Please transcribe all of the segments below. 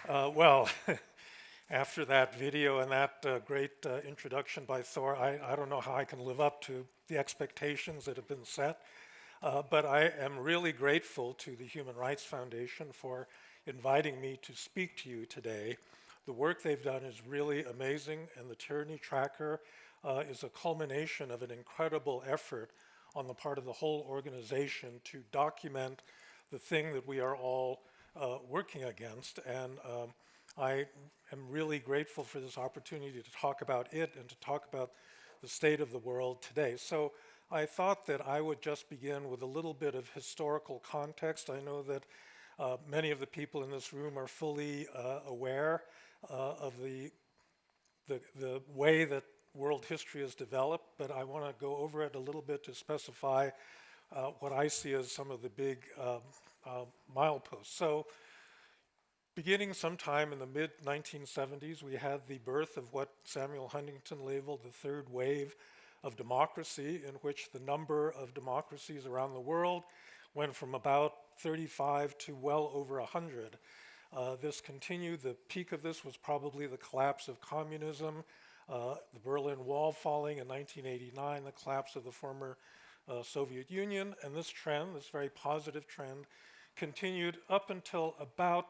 Well, after that video and that great introduction by Thor, I don't know how I can live up to the expectations that have been set, but I am really grateful to the Human Rights Foundation for inviting me to speak to you today. The work they've done is really amazing, and the Tyranny Tracker is a culmination of an incredible effort on the part of the whole organization to document the thing that we are all working against. And I am really grateful for this opportunity to talk about it and to talk about the state of the world today. So I thought that I would just begin with a little bit of historical context. I know that many of the people in this room are fully aware of the way that world history has developed, but I want to go over it a little bit to specify what I see as some of the big mileposts. So beginning sometime in the mid-1970s, we had the birth of what Samuel Huntington labeled the third wave of democracy, in which the number of democracies around the world went from about 35 to well over 100. This continued. The peak of this was probably the collapse of communism, the Berlin Wall falling in 1989, the collapse of the former Soviet Union, and this trend, this very positive trend, continued up until about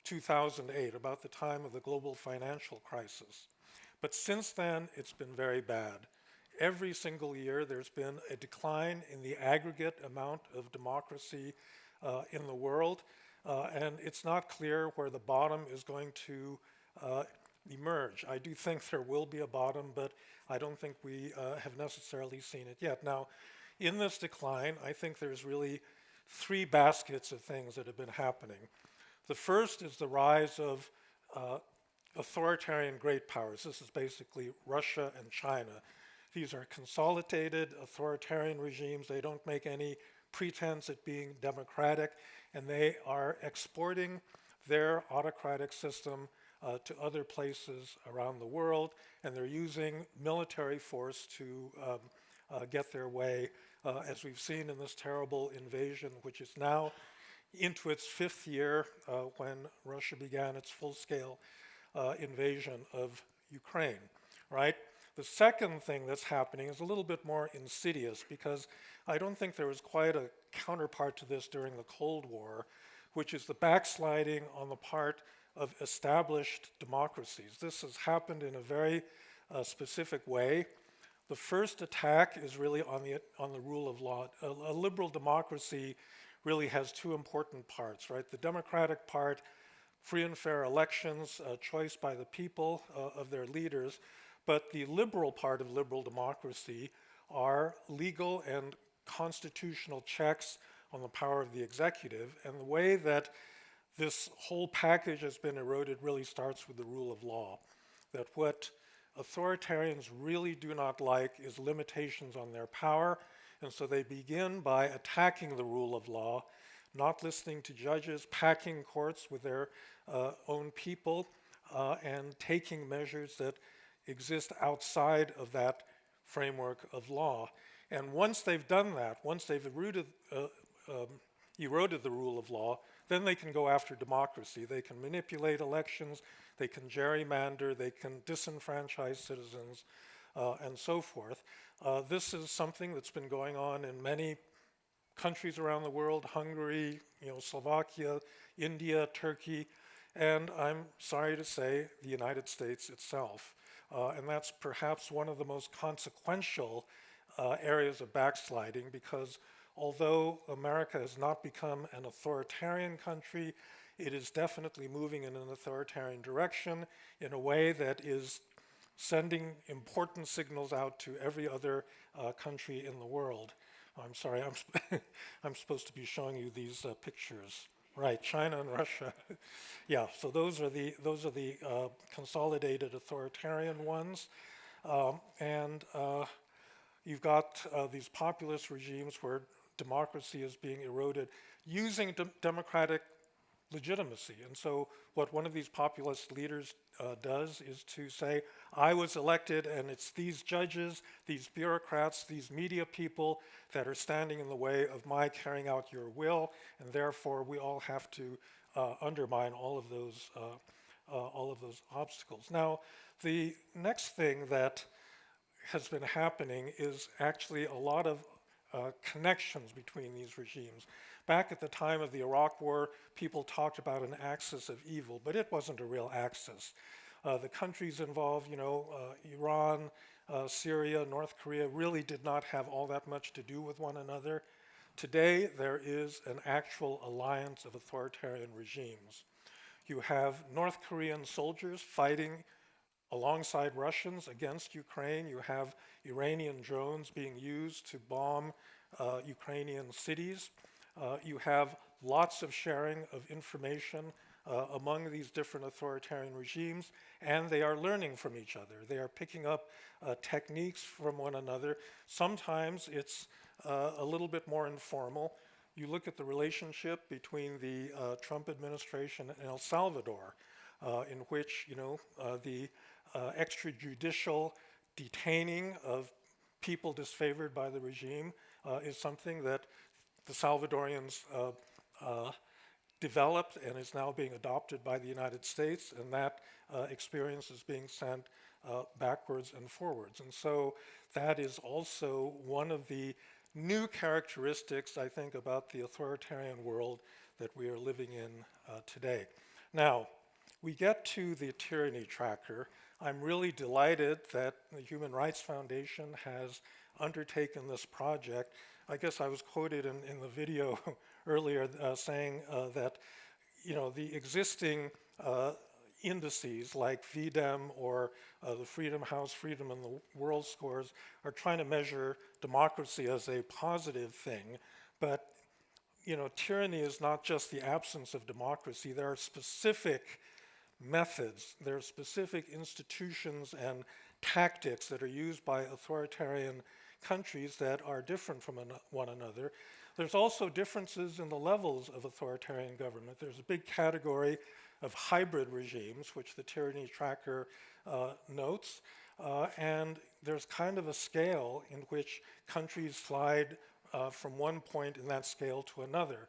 2008, about the time of the global financial crisis. But since then, it's been very bad. Every single year, there's been a decline in the aggregate amount of democracy in the world, and it's not clear where the bottom is going to emerge. I do think there will be a bottom, but I don't think we have necessarily seen it yet. Now, in this decline, I think there's really three baskets of things that have been happening. The first is the rise of authoritarian great powers. This is basically Russia and China. These are consolidated authoritarian regimes. They don't make any pretense at being democratic, and they are exporting their autocratic system to other places around the world, and they're using military force to get their way, as we've seen in this terrible invasion, which is now into its fifth year when Russia began its full-scale invasion of Ukraine, right? The second thing that's happening is a little bit more insidious, because I don't think there was quite a counterpart to this during the Cold War, which is the backsliding on the part of established democracies. This has happened in a very specific way. The first attack is really on the rule of law. A liberal democracy really has two important parts, right? The democratic part, free and fair elections, choice by the people of their leaders, but the liberal part of liberal democracy are legal and constitutional checks on the power of the executive, and the way that this whole package has been eroded really starts with the rule of law. That what authoritarians really do not like is limitations on their power, and so they begin by attacking the rule of law, not listening to judges, packing courts with their own people, and taking measures that exist outside of that framework of law. And once they've done that, once they've eroded the rule of law, then they can go after democracy. They can manipulate elections, they can gerrymander, they can disenfranchise citizens, and so forth. This is something that's been going on in many countries around the world: Hungary, Slovakia, India, Turkey, and I'm sorry to say, the United States itself. And that's perhaps one of the most consequential areas of backsliding, because although America has not become an authoritarian country, it is definitely moving in an authoritarian direction in a way that is sending important signals out to every other country in the world. I'm sorry, I'm supposed to be showing you these pictures. Right, China and Russia. Yeah, so those are the consolidated authoritarian ones, and you've got these populist regimes where democracy is being eroded using democratic legitimacy. And so what one of these populist leaders does is to say, I was elected, and it's these judges, these bureaucrats, these media people that are standing in the way of my carrying out your will, and therefore we all have to undermine all of those obstacles. Now, the next thing that has been happening is actually a lot of connections between these regimes. Back at the time of the Iraq War, people talked about an axis of evil, but it wasn't a real axis. The countries involved, Iran, Syria, North Korea, really did not have all that much to do with one another. Today, there is an actual alliance of authoritarian regimes. You have North Korean soldiers fighting alongside Russians against Ukraine. You have Iranian drones being used to bomb Ukrainian cities. You have lots of sharing of information among these different authoritarian regimes, and they are learning from each other. They are picking up techniques from one another. Sometimes it's a little bit more informal. You look at the relationship between the Trump administration and El Salvador, in which the extrajudicial detaining of people disfavored by the regime is something that the Salvadorians developed and is now being adopted by the United States, and that experience is being sent backwards and forwards. And so that is also one of the new characteristics, I think, about the authoritarian world that we are living in today. Now, we get to the Tyranny Tracker. I'm really delighted that the Human Rights Foundation has undertaken this project. I guess I was quoted in the video earlier saying that the existing indices like VDEM or the Freedom House, Freedom and the World Scores are trying to measure democracy as a positive thing, but tyranny is not just the absence of democracy. There are specific methods, there are specific institutions and tactics that are used by authoritarian countries that are different from one another. There's also differences in the levels of authoritarian government. There's a big category of hybrid regimes, which the Tyranny Tracker notes, and there's kind of a scale in which countries slide from one point in that scale to another.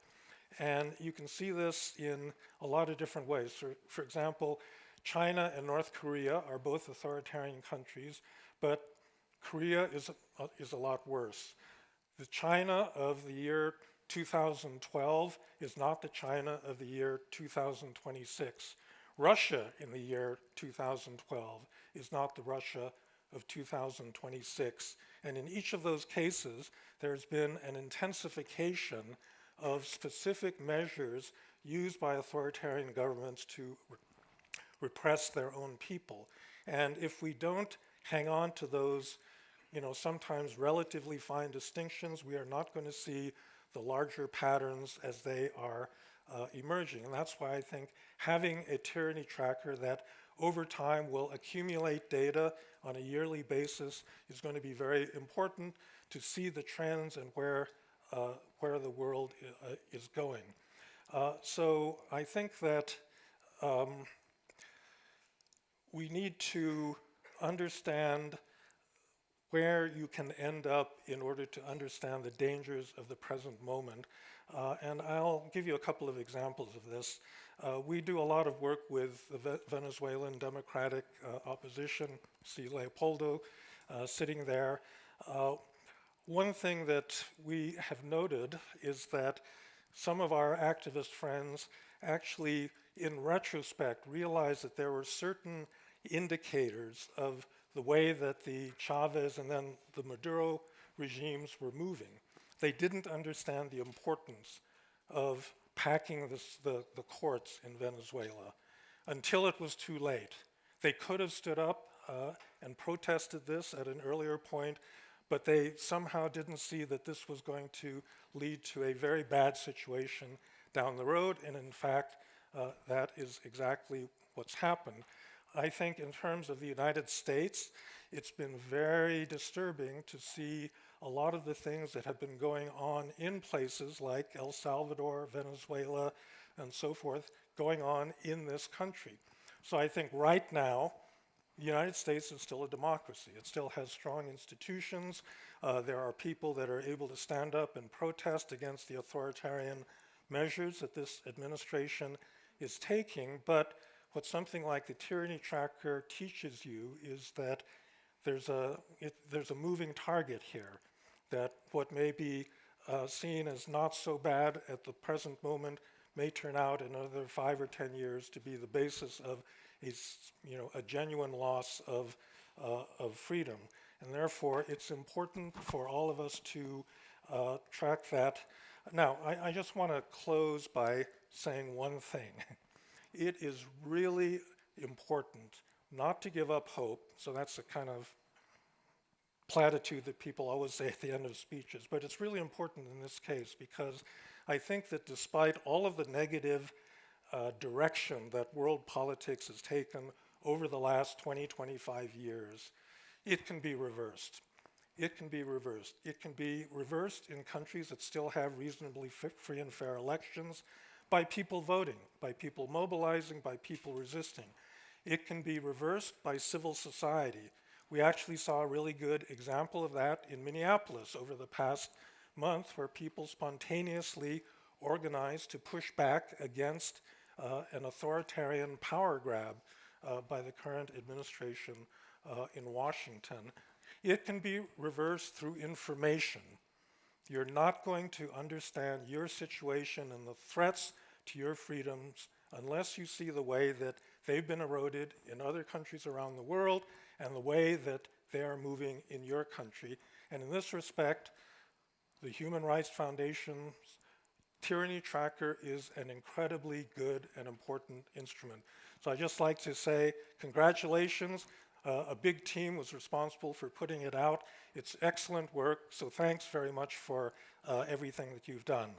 And you can see this in a lot of different ways. For example, China and North Korea are both authoritarian countries, but Korea is a lot worse. The China of the year 2012 is not the China of the year 2026. Russia in the year 2012 is not the Russia of 2026. And in each of those cases, there's been an intensification of specific measures used by authoritarian governments to repress their own people. And if we don't hang on to those, sometimes relatively fine distinctions, we are not going to see the larger patterns as they are emerging. And that's why I think having a tyranny tracker that over time will accumulate data on a yearly basis is going to be very important to see the trends and where the world is going. So I think that we need to understand where you can end up in order to understand the dangers of the present moment. And I'll give you a couple of examples of this. We do a lot of work with the Venezuelan Democratic opposition. See Leopoldo sitting there. One thing that we have noted is that some of our activist friends actually, in retrospect, realized that there were certain indicators of the way that the Chavez and then the Maduro regimes were moving. They didn't understand the importance of packing the courts in Venezuela until it was too late. They could have stood up and protested this at an earlier point, but they somehow didn't see that this was going to lead to a very bad situation down the road, and in fact, that is exactly what's happened. I think in terms of the United States, it's been very disturbing to see a lot of the things that have been going on in places like El Salvador, Venezuela, and so forth, going on in this country. So I think right now, the United States is still a democracy. It still has strong institutions. There are people that are able to stand up and protest against the authoritarian measures that this administration is taking, but what something like the Tyranny Tracker teaches you is that there's a moving target here, that what may be seen as not so bad at the present moment may turn out in another 5 or 10 years to be the basis of a genuine loss of freedom. And therefore, it's important for all of us to track that. Now, I just want to close by saying one thing. It is really important not to give up hope. So that's a kind of platitude that people always say at the end of speeches. But it's really important in this case because I think that despite all of the negative direction that world politics has taken over the last 20, 25 years, it can be reversed. It can be reversed. It can be reversed in countries that still have reasonably free and fair elections by people voting, by people mobilizing, by people resisting. It can be reversed by civil society. We actually saw a really good example of that in Minneapolis over the past month, where people spontaneously organized to push back against an authoritarian power grab by the current administration in Washington. It can be reversed through information. You're not going to understand your situation and the threats to your freedoms unless you see the way that they've been eroded in other countries around the world and the way that they are moving in your country. And in this respect, the Human Rights Foundation's Tyranny Tracker is an incredibly good and important instrument. So I'd just like to say congratulations. A big team was responsible for putting it out. It's excellent work, so thanks very much for everything that you've done.